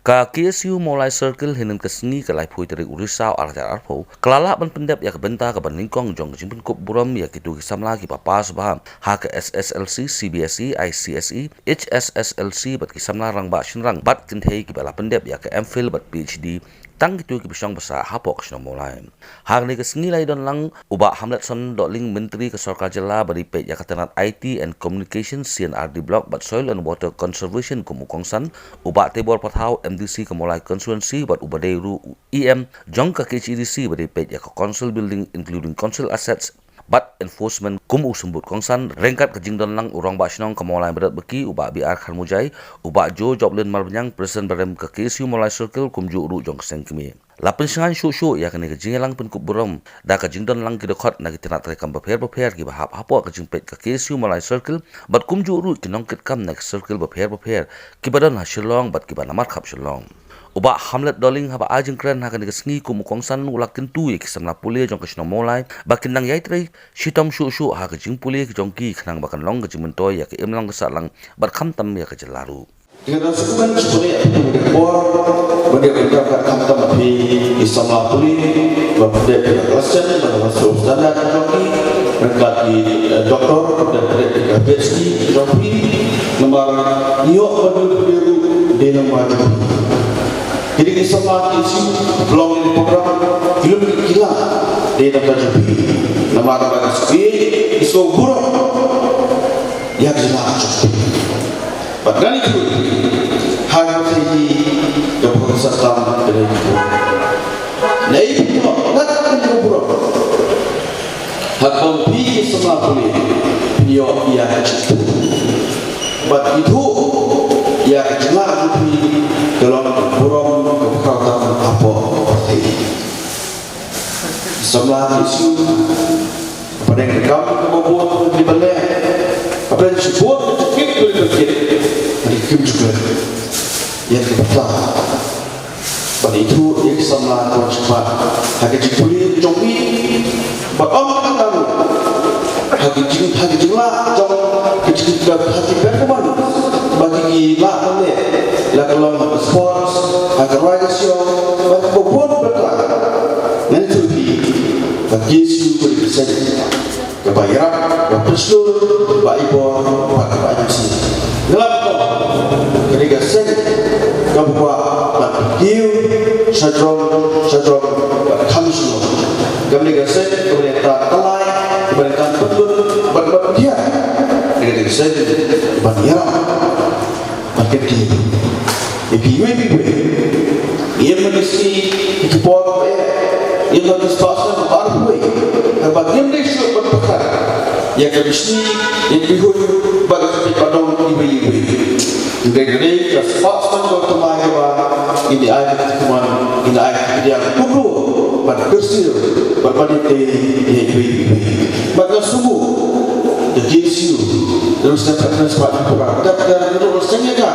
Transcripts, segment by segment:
Ka KSU Molai Circle hinin kesni ke lai phui dari Urisau arja arpo. Kelala ban pendep ya kebenta ke ban lingkong jong jimpun kup buram ya kitu kisamla ki papas baham. Ha ke SSLC, CBSE, ICSE, HSSLC bat kisamla rang ba shinrang bat kinthei ki bala pendep ya ke MPhil bat PhD. Tang gitu ki bisang basa hapok sino mulai. Hang ni kesni lai don lang uba hamlet son doling menteri ke Sarkar Jela bari pe ya katanat IT and Communication CNRD block but Soil and Water Conservation kumukongsan uba tebor pathau MDC ke mulai constituency but uba deiru EM jong ka KCDC bari pe ya ke council building including council assets but enforcement kum usembut kongsan rengkat ke jingdon lang urang ba sinong ke mulai berat beki uba biar kharmujai uba jo joblen marbanyang presiden barem ke KSU Molai Circle kum ju uru jong seng kimi lapin singan shu ya kene ke jingelang pun kup buram da ke jingdon lang ki dekhot na ki tinat rekam beper ki bahap hapo ke jingpet ke KSU Molai Circle but kum ju uru kinong kit kam na ke circle beper ki badan ha shillong but ki ba namar khap shillong uba hamlet doling haba ajeng kren ha kene ke sngi kum kongsan ulak kentu ye kisamna pule jong ke sino molai bakin nang yai tre shitom shu ha ke jing pule ke jong ki khnang bakan long ke jimentoy ya ke emlang ke salang bar kham tam ya ke jelaru dengan sukan sebenarnya itu bor bagaimana kan tapi Islam puli berbeda kelasan dalam standar kami berkat di doktor dan berkat PhD kami nomor niok berbiru di nomor jadi Islam isu belum ini program belum gila di nomor jadi nomor bagi isu buruk yang jelas padahal itu hanya saja jauh serta dari itu. Nah itu nak berubah. Hak memilih semua boleh. Dia buat itu ya jelas lebih dalam berubah keberatan apa seperti semua isu pada yang kamu membuat di balik apa yang disebut Kim juga yang pertama pada itu yang sama orang cepat hagi jipuli jombi bakam kamu hagi jinglah jom kecil hati berkuman bagi lah mana lah kalau sports hagi radio bagi buat berkah nanti bagi siu berkesan kebayaran berpesul baikor banyak sih dalam ketika sen kamu hiu sadron kamu semua ketika sen pemerintah telai pemerintah betul dia ketika sen banyak market dia ibu ia mesti itu pot ia mesti pasal baru bagian dia sudah berpekan yang kemesti yang dihul bagi padang ibu Negeri kesempatan waktu mahasiswa ini ayat teman ini ayat yang kubu berkesil berbanding ibu maka sungguh jadi siu terus dapat kesempatan kurang dan terus sengaja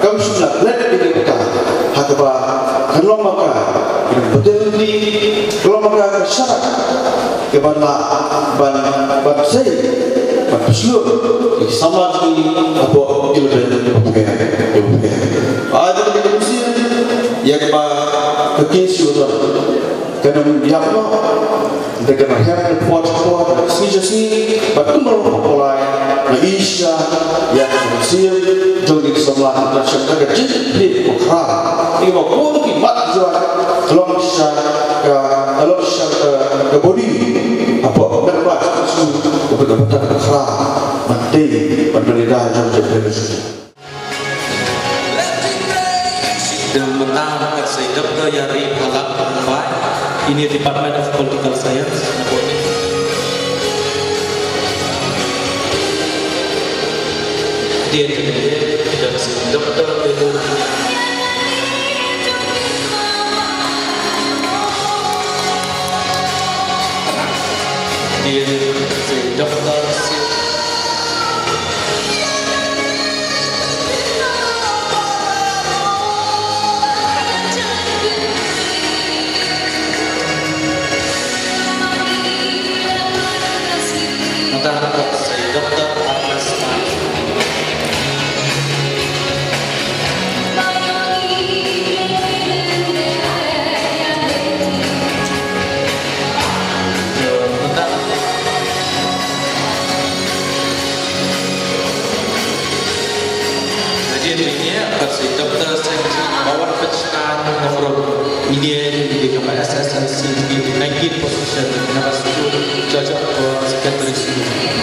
kamu sudah lihat di dekat hakba kalau maka betul ni kalau maka syarat kepada ban saya seluruh sama sekali apa ilmu ada di Indonesia yang kepada KSU kerana dia dengan hampir kuat sini betul mulai Malaysia yang Indonesia jadi sebelah nasional kecil di Ukraina ini mau kimat jual kalau ke body apa berbuat betul-betul kerah mati berbeda jauh dari Menang saya Dr. Yari Halak ini Department of Political Science. Dia dan Dr. dan berisiko.